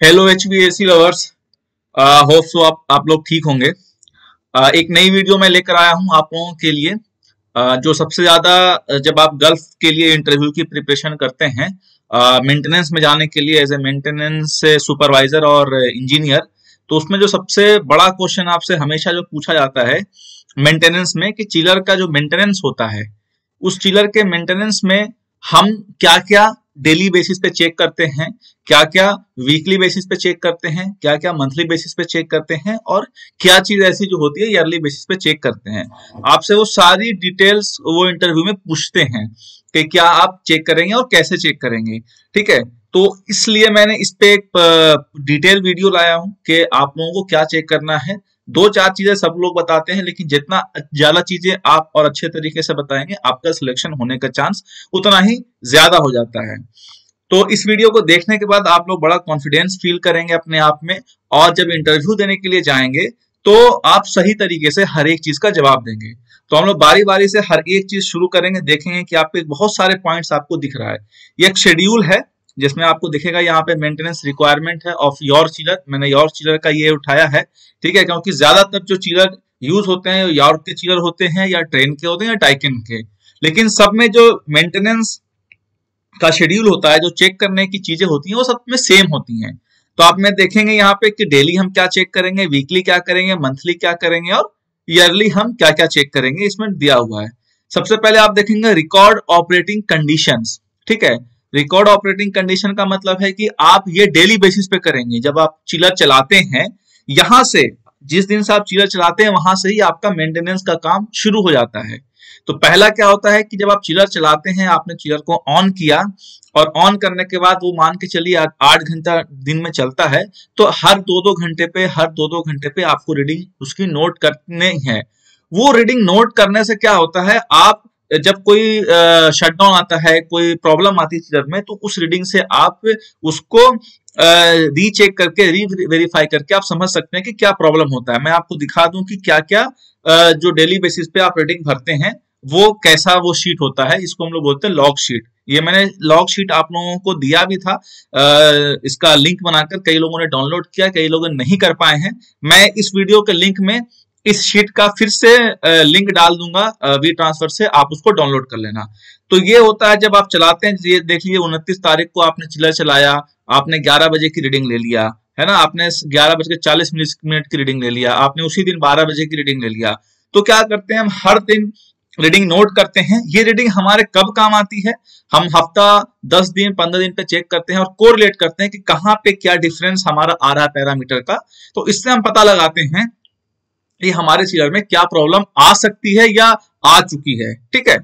Hello HVAC lovers. Hope so आप लोग ठीक होंगे। एक नई वीडियो मैं लेकर आया हूं आप लोगों के लिए। जो सबसे ज्यादा जब आप गल्फ के लिए इंटरव्यू की प्रिपरेशन करते हैं मेंटेनेंस में जाने के लिए एज ए मेंटेनेंस सुपरवाइजर और इंजीनियर, तो उसमें जो सबसे बड़ा क्वेश्चन आपसे हमेशा जो पूछा जाता है मेंटेनेंस में कि चिलर का जो मेंटेनेंस होता है उस चिलर के मेंटेनेंस में हम क्या क्या डेली बेसिस पे चेक करते हैं, क्या क्या वीकली बेसिस पे चेक करते हैं, क्या क्या मंथली बेसिस पे चेक करते हैं और क्या चीज ऐसी जो होती है ईयरली बेसिस पे चेक करते हैं। आपसे वो सारी डिटेल्स वो इंटरव्यू में पूछते हैं कि क्या आप चेक करेंगे और कैसे चेक करेंगे। ठीक है, तो इसलिए मैंने इस पे एक डिटेल वीडियो लाया हूं कि आप लोगों को क्या चेक करना है। दो चार चीजें सब लोग बताते हैं, लेकिन जितना ज्यादा चीजें आप और अच्छे तरीके से बताएंगे आपका सिलेक्शन होने का चांस उतना ही ज्यादा हो जाता है। तो इस वीडियो को देखने के बाद आप लोग बड़ा कॉन्फिडेंस फील करेंगे अपने आप में, और जब इंटरव्यू देने के लिए जाएंगे तो आप सही तरीके से हर एक चीज का जवाब देंगे। तो हम लोग बारी बारी से हर एक चीज शुरू करेंगे, देखेंगे कि आपके बहुत सारे पॉइंट्स आपको दिख रहा है। ये एक शेड्यूल है जिसमें आपको दिखेगा यहाँ पे मेंटेनेंस रिक्वायरमेंट है ऑफ योर चिलर। मैंने योर चिलर का ये उठाया है, ठीक है, क्योंकि ज्यादातर जो चिलर यूज होते हैं योर के चिलर होते हैं या ट्रेन के होते हैं या टाइकन के, लेकिन सब में जो मेंटेनेंस का शेड्यूल होता है, जो चेक करने की चीजें होती हैं वो सब में सेम होती हैं। तो आप में देखेंगे यहाँ पे कि डेली हम क्या चेक करेंगे, वीकली क्या करेंगे, मंथली क्या करेंगे और ईयरली हम क्या क्या चेक करेंगे, इसमें दिया हुआ है। सबसे पहले आप देखेंगे रिकॉर्ड ऑपरेटिंग कंडीशंस। ठीक है, रिकॉर्ड ऑपरेटिंग कंडीशन का मतलब है कि आप ये डेली बेसिस पे करेंगे। जब आप चिलर चलाते हैं, यहां से जिस दिन से आप चिलर चलाते हैं वहां से ही आपका मेंटेनेंस का काम शुरू हो जाता है। तो पहला क्या होता है कि जब आप चिलर चलाते हैं, आपने चिलर को ऑन किया और ऑन करने के बाद वो मान के चलिए 8 घंटा दिन में चलता है, तो हर दो दो घंटे पे आपको रीडिंग उसकी नोट करनी है। वो रीडिंग नोट करने से क्या होता है, आप जब कोई शटडाउन आता है, कोई प्रॉब्लम आती है चिलर में, तो उस रीडिंग से आप उसको रीचेक करके री वेरीफाई करके आप समझ सकते हैं कि क्या प्रॉब्लम होता है। मैं आपको दिखा दूं कि क्या क्या जो डेली बेसिस पे आप रीडिंग भरते हैं वो कैसा वो शीट होता है। इसको हम लोग बोलते हैं लॉग शीट। ये मैंने लॉग शीट आप लोगों को दिया भी था, इसका लिंक बनाकर कई लोगों ने डाउनलोड किया, कई लोग नहीं कर पाए हैं। मैं इस वीडियो के लिंक में इस शीट का फिर से लिंक डाल दूंगा वी ट्रांसफर से, आप उसको डाउनलोड कर लेना। तो ये होता है जब आप चलाते हैं, ये देख लीजिए 29 तारीख को आपने चिलर चलाया, आपने 11 बजे की रीडिंग ले लिया है ना, आपने 11:40 की रीडिंग ले लिया, आपने उसी दिन 12 बजे की रीडिंग ले लिया। तो क्या करते हैं हम हर दिन रीडिंग नोट करते हैं। ये रीडिंग हमारे कब काम आती है, हम हफ्ता 10 दिन 15 दिन पे चेक करते हैं और कोरिलेट करते हैं कि कहाँ पे क्या डिफरेंस हमारा आ रहा है पैरामीटर का। तो इससे हम पता लगाते हैं कि हमारे चिलर में क्या प्रॉब्लम आ सकती है या आ चुकी है। ठीक है,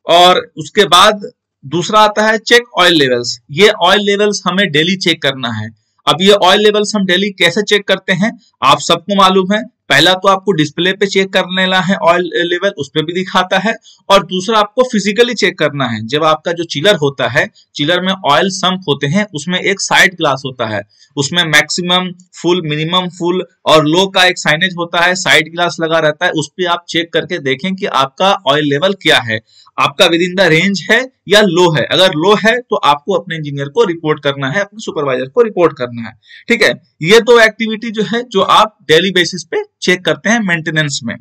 और उसके बाद दूसरा आता है चेक ऑयल लेवल्स। ये ऑयल लेवल्स हमें डेली चेक करना है। अब ये ऑयल लेवल्स हम डेली कैसे चेक करते हैं, आप सबको मालूम है। पहला तो आपको डिस्प्ले पे चेक कर लेना है ऑयल लेवल, उस पर भी दिखाता है, और दूसरा आपको फिजिकली चेक करना है। जब आपका जो चिलर होता है, चिलर में ऑयल सम्प होते हैं, उसमें एक साइड ग्लास होता है, उसमें मैक्सिमम फुल, मिनिमम फुल और लो का एक साइनेज होता है, साइड ग्लास लगा रहता है। उस पर आप चेक करके देखें कि आपका ऑयल लेवल क्या है, आपका विद इन द रेंज है या लो है। अगर लो है तो आपको अपने इंजीनियर को रिपोर्ट करना है, अपने सुपरवाइजर को रिपोर्ट करना है। ठीक है, ये दो एक्टिविटी जो है जो आप डेली बेसिस पे चेक करते हैं मेंटेनेंस में।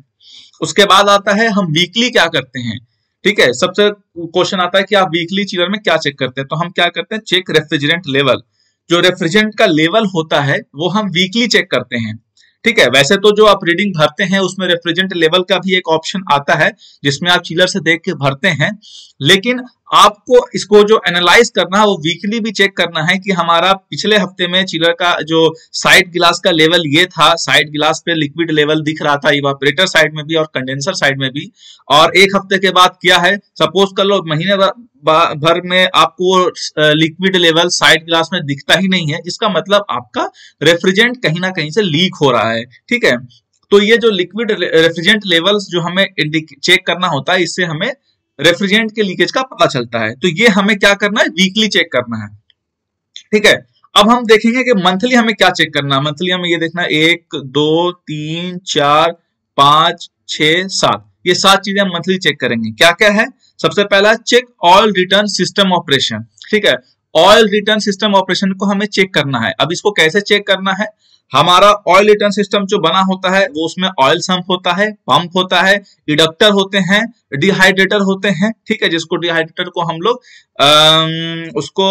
उसके बाद आता है हम वीकली क्या करते हैं। ठीक है, सबसे क्वेश्चन आता है कि आप वीकली चिलर में क्या चेक करते हैं। तो हम क्या करते हैं, चेक रेफ्रिजरेंट लेवल। जो रेफ्रिजरेंट का लेवल होता है वो हम वीकली चेक करते हैं। ठीक है, वैसे तो जो आप रीडिंग भरते हैं उसमें रेफ्रिजरेंट लेवल का भी एक ऑप्शन आता है जिसमें आप चिलर से देख के भरते हैं, लेकिन आपको इसको जो एनालाइज करना है वो वीकली भी चेक करना है कि हमारा पिछले हफ्ते में चिलर का जो साइड गिलास का लेवल ये था, साइड गिलास पे लिक्विड लेवल दिख रहा था इवापोरेटर साइड में भी और कंडेंसर साइड में भी, और एक हफ्ते के बाद क्या है, सपोज कर लो महीने भर में आपको लिक्विड लेवल साइड गिलास में दिखता ही नहीं है, इसका मतलब आपका रेफ्रिजरेंट कहीं ना कहीं से लीक हो रहा है। ठीक है, तो ये जो लिक्विड रेफ्रिजरेंट लेवल्स जो हमें चेक करना होता है, इससे हमें रेफ्रिजरेंट के लीकेज का पता चलता है। तो ये हमें क्या करना है, वीकली चेक करना है। ठीक है, अब हम देखेंगे कि मंथली हमें क्या चेक करना है। मंथली हमें ये देखना है 1 2 3 4 5 6 7, ये 7 चीजें हम मंथली चेक करेंगे। क्या क्या है, सबसे पहला check oil return system operation. ठीक है, ऑयल रिटर्न सिस्टम ऑपरेशन को हमें चेक करना है। अब इसको कैसे चेक करना है, हमारा ऑयल रिटर्न सिस्टम जो बना होता है वो उसमें ऑयल सम्प होता है, पंप होता है, इडक्टर होते हैं, डिहाइड्रेटर होते हैं, ठीक है, जिसको डिहाइड्रेटर को हम लोग उसको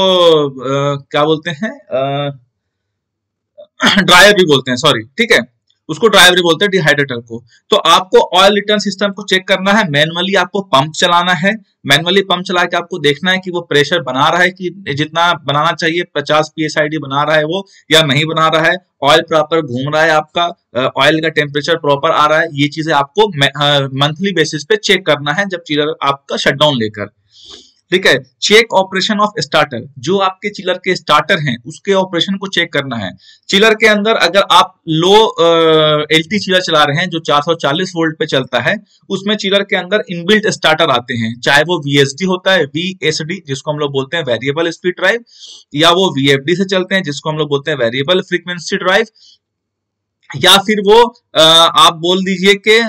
क्या बोलते हैं, ड्रायर भी बोलते हैं, सॉरी, ठीक है, उसको ड्रायर भी बोलते हैं डिहाइड्रेटर को। तो आपको ऑयल रिटर्न सिस्टम को चेक करना है, मैनुअली आपको पंप चलाना है, मैनुअली पंप चला के आपको देखना है कि वो प्रेशर बना रहा है कि जितना बनाना चाहिए 50 psid बना रहा है वो या नहीं बना रहा है, ऑयल प्रॉपर घूम रहा है आपका, ऑयल का टेम्परेचर प्रॉपर आ रहा है, ये चीजें आपको मंथली बेसिस पे चेक करना है जब चिलर आपका शटडाउन लेकर, ठीक है। चेक ऑपरेशन ऑफ स्टार्टर, जो आपके चिलर के स्टार्टर हैं उसके ऑपरेशन को चेक करना है। चिलर के अंदर अगर आप लो एलटी चिलर चला रहे हैं जो 440 वोल्ट पे चलता है, उसमें चिलर के अंदर इनबिल्ट स्टार्टर आते हैं, चाहे वो वीएसडी होता है, वीएसडी जिसको हम लोग बोलते हैं वेरिएबल स्पीड ड्राइव, या वो वीएफडी से चलते हैं जिसको हम लोग बोलते हैं वेरिएबल फ्रीक्वेंसी ड्राइव, या फिर वो आप बोल दीजिए कि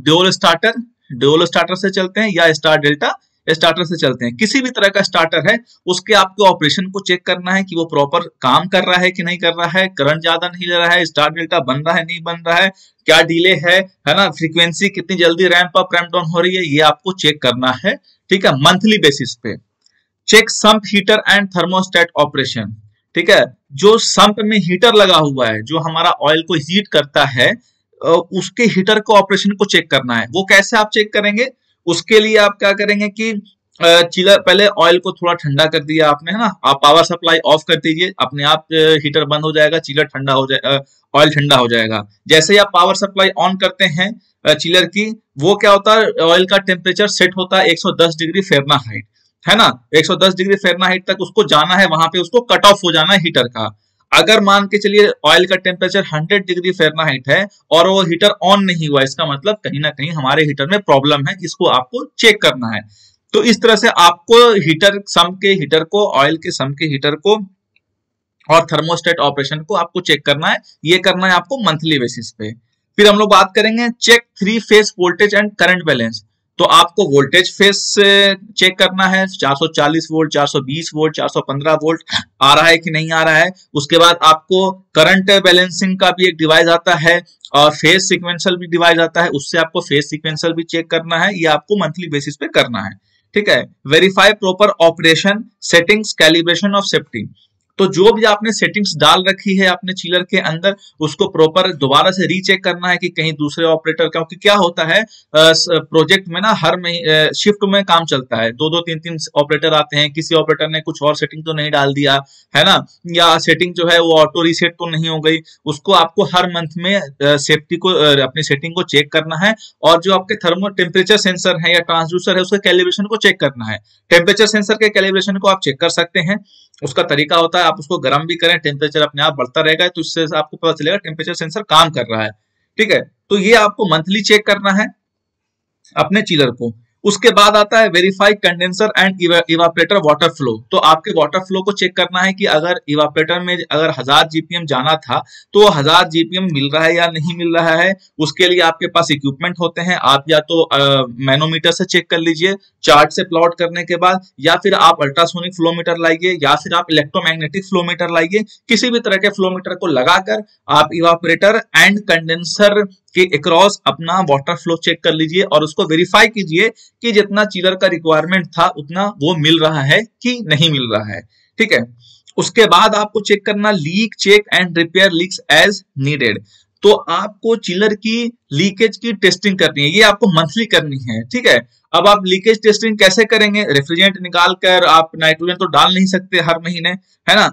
ड्यूल स्टार्टर से चलते हैं, या स्टार डेल्टा स्टार्टर से चलते हैं। किसी भी तरह का स्टार्टर है उसके आपको ऑपरेशन को चेक करना है कि वो प्रॉपर काम कर रहा है कि नहीं कर रहा है, करंट ज्यादा नहीं ले रहा है, स्टार डेल्टा बन रहा है नहीं बन रहा है, क्या डिले है ना, फ्रीक्वेंसी कितनी जल्दी रैंप अप रैंप डाउन हो रही है, ये आपको चेक करना है, ठीक है, मंथली बेसिस पे। Check sump heater and thermostat operation, ठीक है, जो सम्प में हीटर लगा हुआ है जो हमारा ऑयल को हीट करता है, उसके हीटर को ऑपरेशन को चेक करना है। वो कैसे आप चेक करेंगे, उसके लिए आप क्या करेंगे कि चिलर पहले ऑयल को थोड़ा ठंडा कर दिया आपने, है ना, आप पावर सप्लाई ऑफ कर दीजिए, अपने आप हीटर बंद हो जाएगा, चिलर ठंडा हो जाएगा, ऑयल ठंडा हो जाएगा। जैसे ही आप पावर सप्लाई ऑन करते हैं चिलर की, वो क्या होता है, ऑयल का टेम्परेचर सेट होता है 110 डिग्री फ़ारेनहाइट, है ना, 110 डिग्री फ़ारेनहाइट तक उसको जाना है, वहां पे उसको कट ऑफ हो जाना है हीटर का। अगर मान के चलिए ऑयल का टेम्परेचर 100 डिग्री फ़ारेनहाइट है और वो हीटर ऑन नहीं हुआ, इसका मतलब कहीं ना कहीं हमारे हीटर में प्रॉब्लम है, इसको आपको चेक करना है। तो इस तरह से आपको हीटर सम के हीटर को, ऑयल के सम के हीटर को और थर्मोस्टेट ऑपरेशन को आपको चेक करना है, ये करना है आपको मंथली बेसिस पे। फिर हम लोग बात करेंगे check 3 phase voltage and current balance. तो आपको वोल्टेज फेज से चेक करना है, 440 वोल्ट, 420 वोल्ट, 415 वोल्ट आ रहा है कि नहीं आ रहा है। उसके बाद आपको करंट बैलेंसिंग का भी एक डिवाइस आता है और फेज सीक्वेंशियल भी डिवाइस आता है, उससे आपको फेज सीक्वेंशियल भी चेक करना है, ये आपको मंथली बेसिस पे करना है, ठीक है। Verify proper operation settings calibration of safety, तो जो भी आपने सेटिंग्स डाल रखी है अपने चिलर के अंदर उसको प्रॉपर दोबारा से रीचेक करना है कि कहीं दूसरे ऑपरेटर, क्योंकि क्या होता है प्रोजेक्ट में ना हर शिफ्ट में काम चलता है, 2-2 3-3 ऑपरेटर आते हैं, किसी ऑपरेटर ने कुछ और सेटिंग तो नहीं डाल दिया है ना, या सेटिंग जो है वो ऑटो रीसेट तो नहीं हो गई, उसको आपको हर मंथ में सेफ्टी को अपनी सेटिंग को चेक करना है। और जो आपके थर्मो टेम्परेचर सेंसर है या ट्रांसड्यूसर है उसके कैलिब्रेशन को चेक करना है। टेम्परेचर सेंसर के कैलिब्रेशन को आप चेक कर सकते हैं, उसका तरीका होता है आप उसको गर्म भी करें, टेम्परेचर अपने आप बढ़ता रहेगा, तो इससे आपको पता चलेगा टेम्परेचर सेंसर काम कर रहा है, ठीक है। तो ये आपको मंथली चेक करना है अपने चिलर को। उसके बाद आता है verify condenser and evaporator water flow. तो आपके वाटर फ्लो को चेक करना है कि अगर इवापोरेटर में अगर 1000 जीपीएम जाना था तो 1000 जीपीएम मिल रहा है या नहीं मिल रहा है। उसके लिए आपके पास इक्विपमेंट होते हैं, आप या तो मैनोमीटर से चेक कर लीजिए चार्ट से प्लॉट करने के बाद, या फिर आप अल्ट्रासोनिक फ्लोमीटर लाइए, या फिर आप इलेक्ट्रोमैग्नेटिक फ्लोमीटर लाइए। किसी भी तरह के फ्लोमीटर को लगाकर आप इवापोरेटर एंड कंडेंसर के अक्रॉस अपना वाटर फ्लो चेक कर लीजिए और उसको वेरीफाई कीजिए कि जितना चिलर का रिक्वायरमेंट था उतना वो मिल रहा है कि नहीं मिल रहा है, ठीक है। उसके बाद आपको चेक करना leak check and repair leaks as needed. तो आपको चिलर की लीकेज की टेस्टिंग करनी है, ये आपको मंथली करनी है, ठीक है। अब आप लीकेज टेस्टिंग कैसे करेंगे, रेफ्रिजरेंट निकाल कर आप नाइट्रोजन तो डाल नहीं सकते हर महीने, है ना।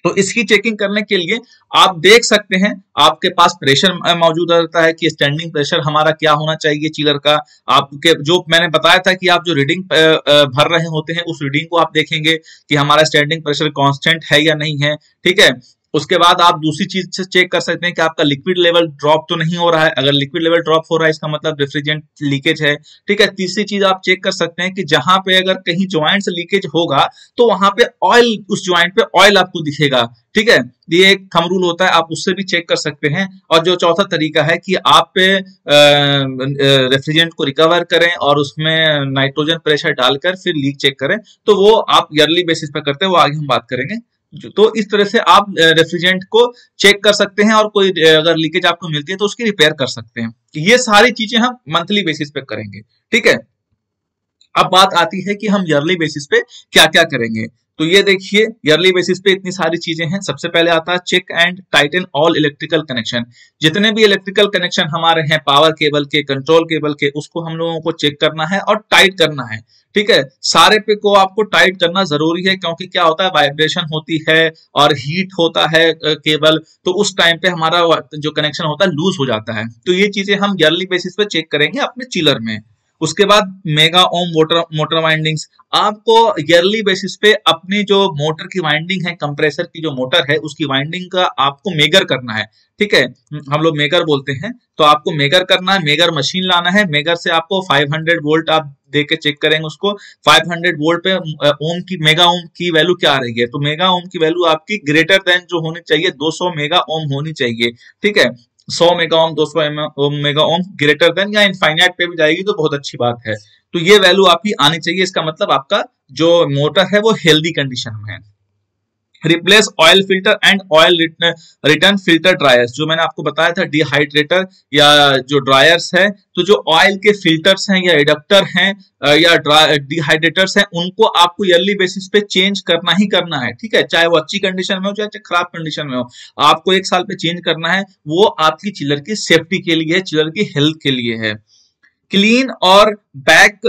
तो इसकी चेकिंग करने के लिए आप देख सकते हैं आपके पास प्रेशर मौजूद रहता है कि स्टैंडिंग प्रेशर हमारा क्या होना चाहिए चिलर का। आपके जो मैंने बताया था कि आप जो रीडिंग भर रहे होते हैं उस रीडिंग को आप देखेंगे कि हमारा स्टैंडिंग प्रेशर कांस्टेंट है या नहीं है, ठीक है। उसके बाद आप दूसरी चीज से चेक कर सकते हैं कि आपका लिक्विड लेवल ड्रॉप तो नहीं हो रहा है। अगर लिक्विड लेवल ड्रॉप हो रहा है इसका मतलब रेफ्रिजरेंट लीकेज है। ठीक है, तीसरी चीज आप चेक कर सकते हैं कि जहां पे अगर कहीं ज्वाइंट से लीकेज होगा तो वहां पे ऑयल, उस ज्वाइंट पे ऑयल आपको दिखेगा। ठीक है, ये एक थंब रूल होता है, आप उससे भी चेक कर सकते हैं। और जो चौथा तरीका है कि आप रेफ्रिजरेंट को रिकवर करें और उसमें नाइट्रोजन प्रेशर डालकर फिर लीक चेक करें, तो वो आप ईयरली बेसिस पे करते हैं, वो आगे हम बात करेंगे। तो इस तरह से आप रेफ्रिजरेंट को चेक कर सकते हैं और कोई अगर लीकेज आपको मिलती है तो उसकी रिपेयर कर सकते हैं। ये सारी चीजें हम मंथली बेसिस पे करेंगे। ठीक है, अब बात आती है कि हम ईयरली बेसिस पे क्या क्या करेंगे। तो ये देखिए, ईयरली बेसिस पे इतनी सारी चीजें हैं। सबसे पहले आता है check and tighten all electrical connection. जितने भी इलेक्ट्रिकल कनेक्शन हमारे हैं, पावर केबल के, कंट्रोल केबल के, उसको हम लोगों को चेक करना है और टाइट करना है। ठीक है, सारे पे को आपको टाइट करना जरूरी है, क्योंकि क्या होता है, वाइब्रेशन होती है और हीट होता है केबल, तो उस टाइम पे हमारा जो कनेक्शन होता है लूज हो जाता है। तो ये चीजें हम ईयरली बेसिस पे चेक करेंगे अपने चिलर में। उसके बाद मेगा ओम मोटर वाइंडिंग्स, आपको ईयरली बेसिस पे अपनी जो मोटर की वाइंडिंग है, कंप्रेसर की जो मोटर है उसकी वाइंडिंग का आपको मेगर करना है। ठीक है, हम लोग मेगर बोलते हैं, तो आपको मेगर करना है, मेगर मशीन लाना है। मेगर से आपको 500 वोल्ट आप दे के चेक करेंगे उसको। 500 वोल्ट पे ओम की, मेगा ओम की वैल्यू क्या आ रही है, तो मेगा ओम की वैल्यू आपकी ग्रेटर देन जो होनी चाहिए 200 मेगा ओम होनी चाहिए। ठीक है, 100 mega ohm, 200 mega ohm greater than या इनफाइनाइट पे भी जाएगी तो बहुत अच्छी बात है। तो ये वैल्यू आपकी आनी चाहिए, इसका मतलब आपका जो मोटर है वो हेल्दी कंडीशन में है। Replace oil filter and oil return filter dryers, जो मैंने आपको बताया था डिहाइड्रेटर या जो ड्रायर्स है, तो जो ऑयल के फिल्टर्स हैं या एडप्टर हैं या डिहाइड्रेटर्स हैं, उनको आपको ईयरली बेसिस पे चेंज करना ही करना है। ठीक है, चाहे वो अच्छी कंडीशन में हो चाहे खराब कंडीशन में हो, आपको 1 साल पे चेंज करना है। वो आपकी चिलर की सेफ्टी के लिए है, चिलर की हेल्थ के लिए है। क्लीन और बैक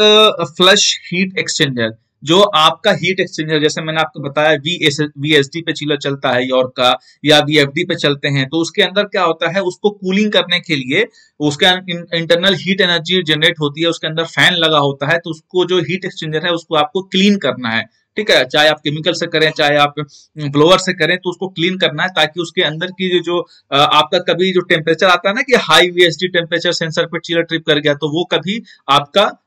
फ्लश हीट एक्सचेंजर, जो आपका हीट एक्सचेंजर, जैसे मैंने आपको बताया वीएसडी पे चिलर चलता है यॉर्क का, या वीएफडी पे चलते हैं, तो उसके अंदर क्या होता है, उसको कूलिंग करने के लिए उसका इंटरनल हीट एनर्जी जनरेट होती है, उसके अंदर फैन लगा होता है, तो उसको जो हीट एक्सचेंजर है उसको आपको क्लीन करना है। ठीक है, चाहे आप केमिकल से करें चाहे आप ब्लोअर से करें, तो उसको क्लीन करना है ताकि उसके अंदर की जो आपका कभी जो टेम्परेचर आता है ना कि हाई वीएसडी टेम्परेचर सेंसर पे चिलर ट्रिप कर गया, तो वो कभी आपका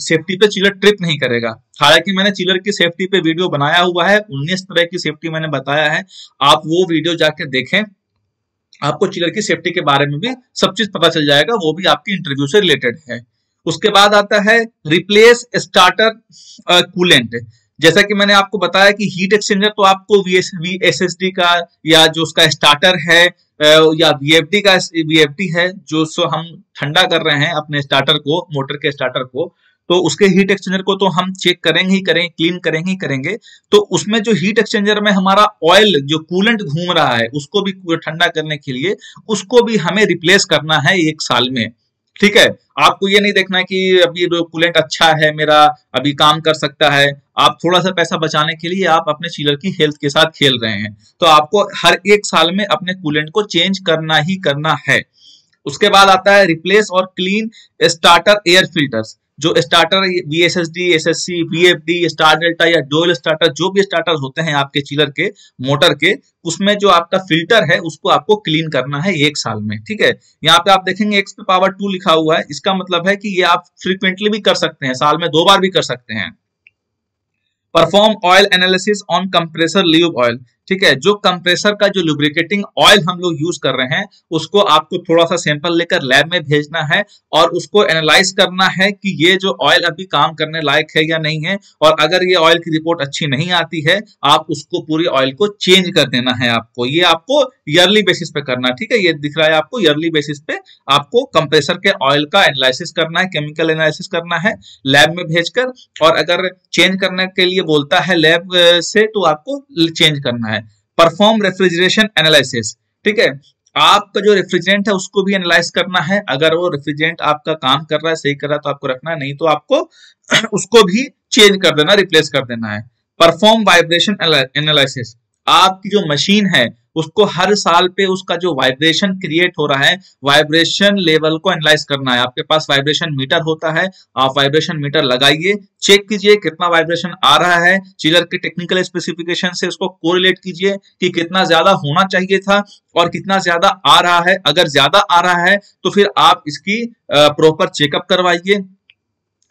सेफ्टी पे चिलर ट्रिप नहीं करेगा। हालांकि मैंने चिलर की सेफ्टी पे वीडियो बनाया हुआ है, 19 तरह की सेफ्टी मैंने बताया है, आप वो वीडियो जाके देखें, आपको चिलर की सेफ्टी के बारे में भी सब चीज पता चल जाएगा, वो भी आपकी इंटरव्यू से रिलेटेड है। उसके बाद आता है रिप्लेस स्टार्टर कूलेंट। जैसा कि मैंने आपको बताया कि हीट एक्सचेंजर तो आपको वीएसएसडी का या जो उसका स्टार्टर है या वीएफडी है, जो सो हम ठंडा कर रहे हैं अपने स्टार्टर को, मोटर के स्टार्टर को, तो उसके हीट एक्सचेंजर को तो हम चेक करेंगे ही करेंगे, क्लीन करेंगे ही करेंगे। तो उसमें जो हीट एक्सचेंजर में हमारा ऑयल जो कूलेंट घूम रहा है उसको भी ठंडा करने के लिए उसको भी हमें रिप्लेस करना है 1 साल में। ठीक है, आपको ये नहीं देखना है कि अभी जो कूलेंट अच्छा है मेरा, अभी काम कर सकता है। आप थोड़ा सा पैसा बचाने के लिए आप अपने चिलर की हेल्थ के साथ खेल रहे हैं, तो आपको हर 1 साल में अपने कूलेंट को चेंज करना ही करना है। उसके बाद आता है रिप्लेस और क्लीन स्टार्टर एयर फिल्टर्स। जो starter VSSD, SSC, VFD, star delta या डुअल स्टार्टर, जो भी स्टार्टर होते हैं आपके चिलर के, मोटर के, उसमें जो आपका फिल्टर है उसको आपको क्लीन करना है 1 साल में। ठीक है, यहाँ पे आप देखेंगे x पे पावर 2 लिखा हुआ है, इसका मतलब है कि ये आप फ्रीक्वेंटली भी कर सकते हैं, साल में 2 बार भी कर सकते हैं। Perform oil analysis on compressor lube oil. ठीक है, जो कंप्रेसर का जो लुब्रिकेटिंग ऑयल हम लोग यूज कर रहे हैं उसको आपको थोड़ा सा सैंपल लेकर लैब में भेजना है और उसको एनालाइज करना है कि ये जो ऑयल अभी काम करने लायक है या नहीं है, और अगर ये ऑयल की रिपोर्ट अच्छी नहीं आती है आप उसको पूरी ऑयल को चेंज कर देना है आपको। ये आपको ईयरली बेसिस पे करना है। ठीक है, ये दिख रहा है आपको, ईयरली बेसिस पे आपको कंप्रेसर के ऑयल का एनालिसिस करना है, केमिकल एनालिसिस करना है लैब में भेजकर, और अगर चेंज करने के लिए बोलता है लैब से तो आपको चेंज करना है। Perform refrigeration analysis. ठीक है, आपका जो रेफ्रिजरेंट है उसको भी एनालाइज करना है, अगर वो रेफ्रिजरेंट आपका काम कर रहा है, सही कर रहा है तो आपको रखना है, नहीं तो आपको उसको भी चेंज कर देना, रिप्लेस कर देना है। परफॉर्म वाइब्रेशन एनालिसिस, आपकी जो मशीन है उसको हर साल पे उसका जो वाइब्रेशन क्रिएट हो रहा है, वाइब्रेशन लेवल को एनालाइज करना है। आपके पास वाइब्रेशन मीटर होता है, आप वाइब्रेशन मीटर लगाइए, चेक कीजिए कितना वाइब्रेशन आ रहा है, चिलर के टेक्निकल स्पेसिफिकेशन से उसको कोरिलेट कीजिए कि कितना ज्यादा होना चाहिए था और कितना ज्यादा आ रहा है। अगर ज्यादा आ रहा है तो फिर आप इसकी प्रॉपर चेकअप करवाइए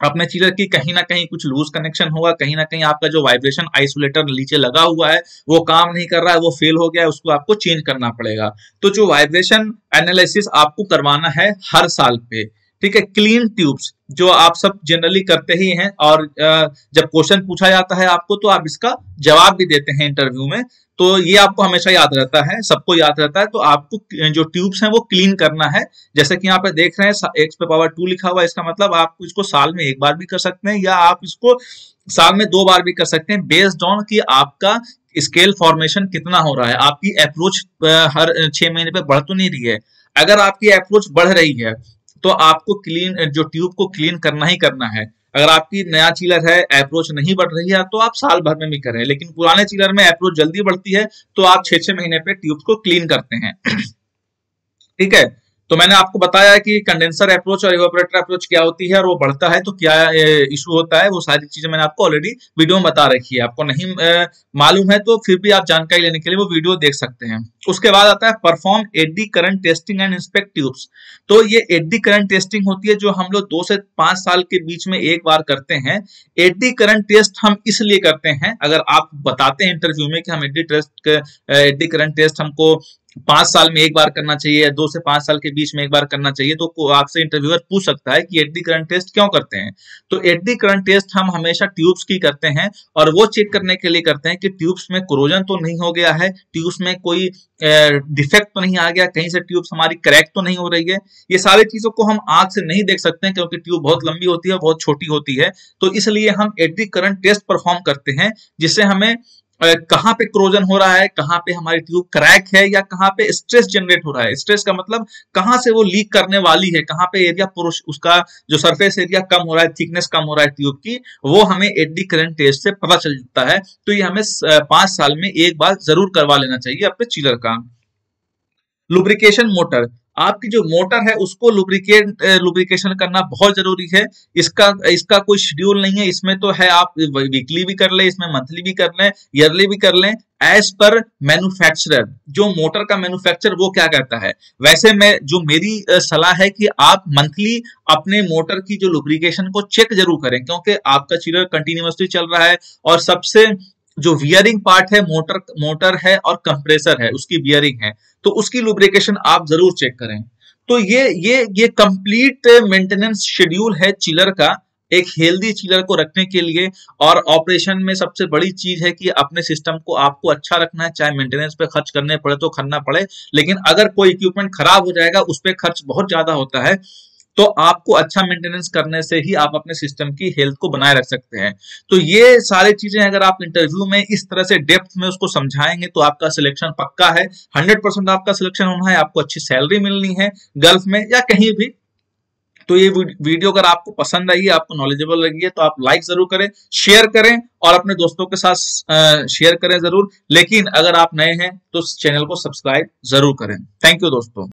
अपने चिलर की। कहीं ना कहीं कुछ लूज कनेक्शन होगा, कहीं ना कहीं आपका जो वाइब्रेशन आइसोलेटर नीचे लगा हुआ है वो काम नहीं कर रहा है, वो फेल हो गया है, उसको आपको चेंज करना पड़ेगा। तो जो वाइब्रेशन एनालिसिस आपको करवाना है हर साल पे, ठीक है। क्लीन ट्यूब्स जो आप सब जनरली करते ही हैं, और जब क्वेश्चन पूछा जाता है आपको तो आप इसका जवाब भी देते हैं इंटरव्यू में, तो ये आपको हमेशा याद रहता है, सबको याद रहता है। तो आपको जो ट्यूब्स हैं वो क्लीन करना है। जैसे कि यहाँ पे देख रहे हैं x पे पावर 2 लिखा हुआ है, इसका मतलब आप इसको साल में एक बार भी कर सकते हैं या आप इसको साल में 2 बार भी कर सकते हैं, बेस्ड ऑन कि आपका स्केल फॉर्मेशन कितना हो रहा है। आपकी अप्रोच हर 6 महीने पे बढ़ तो नहीं रही है। अगर आपकी अप्रोच बढ़ रही है तो आपको क्लीन जो ट्यूब को क्लीन करना ही करना है। अगर आपकी नया चिलर है, अप्रोच नहीं बढ़ रही है, तो आप साल भर में भी करें, लेकिन पुराने चिलर में अप्रोच जल्दी बढ़ती है तो आप 6-6 महीने पे ट्यूब को क्लीन करते हैं। ठीक है। तो मैंने आपको बताया कि कंडेंसर अप्रोच और इवेपोरेटर अप्रोच क्या होती है और वो बढ़ता है तो क्या इशू होता है, वो सारी चीजें मैंने आपको ऑलरेडी वीडियो में बता रखी है। आपको नहीं मालूम है तो फिर भी आप जानकारी लेने के लिए वो वीडियो देख सकते हैं। उसके बाद आता है perform eddy current testing and inspect tubes. तो ये एडी करंट टेस्टिंग होती है जो हम लोग 2 से 5 साल के बीच में एक बार करते हैं। एडी करंट टेस्ट हम इसलिए करते हैं, अगर आप बताते हैं इंटरव्यू में कि हम एडी करंट टेस्ट हमको 5 साल में एक बार करना चाहिए या 2 से 5 साल के बीच में एक बार करना चाहिए, तो आपसे इंटरव्यूअर पूछ सकता है कि एडी करंट टेस्ट क्यों करते हैं। तो एडी करंट टेस्ट हम हमेशा ट्यूब्स की करते हैं, और वो चेक करने के लिए करते हैं कि ट्यूब्स में कोरोजन तो नहीं हो गया है, ट्यूब्स में कोई डिफेक्ट तो नहीं आ गया, कहीं से ट्यूब्स हमारी क्रैक तो नहीं हो रही है। ये सारी चीजों को हम आंख से नहीं देख सकते हैं क्योंकि ट्यूब बहुत लंबी होती है, बहुत छोटी होती है। तो इसलिए हम एडी करंट टेस्ट परफॉर्म करते हैं, जिससे हमें कहां पे क्रोजन हो रहा है, कहां पे हमारी ट्यूब क्रैक है, या कहां पे स्ट्रेस जनरेट हो रहा है। स्ट्रेस का मतलब कहां से वो लीक करने वाली है, कहां पे एरिया उसका जो सरफेस एरिया कम हो रहा है, थिकनेस कम हो रहा है ट्यूब की, वो हमें एडी करंट टेस्ट से पता चल जाता है। तो ये हमें 5 साल में एक बार जरूर करवा लेना चाहिए अपने चिलर का। लुब्रिकेशन मोटर, आपकी जो मोटर है उसको लुब्रिकेशन करना बहुत जरूरी है। इसका कोई शेड्यूल नहीं है, इसमें तो है आप वीकली भी कर लें, इसमें मंथली भी कर लें, ईयरली भी कर लें, एज पर मैन्युफैक्चरर। जो मोटर का मैन्युफैक्चरर वो क्या कहता है, वैसे मेरी सलाह है कि आप मंथली अपने मोटर की जो लुब्रिकेशन को चेक जरूर करें, क्योंकि आपका चिलर कंटिन्यूअसली चल रहा है और सबसे जो वियरिंग पार्ट है मोटर है और कंप्रेसर है, उसकी वियरिंग है, तो उसकी लुब्रिकेशन आप जरूर चेक करें। तो ये कंप्लीट मेंटेनेंस शेड्यूल है चिलर का, एक हेल्दी चिलर को रखने के लिए। और ऑपरेशन में सबसे बड़ी चीज है कि अपने सिस्टम को आपको अच्छा रखना है, चाहे मेंटेनेंस पे खर्च करने पड़े तो करना पड़े, लेकिन अगर कोई इक्विपमेंट खराब हो जाएगा उस पर खर्च बहुत ज्यादा होता है। तो आपको अच्छा मेंटेनेंस करने से ही आप अपने सिस्टम की हेल्थ को बनाए रख सकते हैं। तो ये सारी चीजें अगर आप इंटरव्यू में इस तरह से डेप्थ में उसको समझाएंगे तो आपका सिलेक्शन पक्का है, 100% आपका सिलेक्शन होना है, आपको अच्छी सैलरी मिलनी है गल्फ में या कहीं भी। तो ये वीडियो अगर आपको पसंद आई, आपको नॉलेजेबल लगी है, तो आप लाइक जरूर करें, शेयर करें और अपने दोस्तों के साथ शेयर करें जरूर। लेकिन अगर आप नए हैं तो चैनल को सब्सक्राइब जरूर करें। थैंक यू दोस्तों।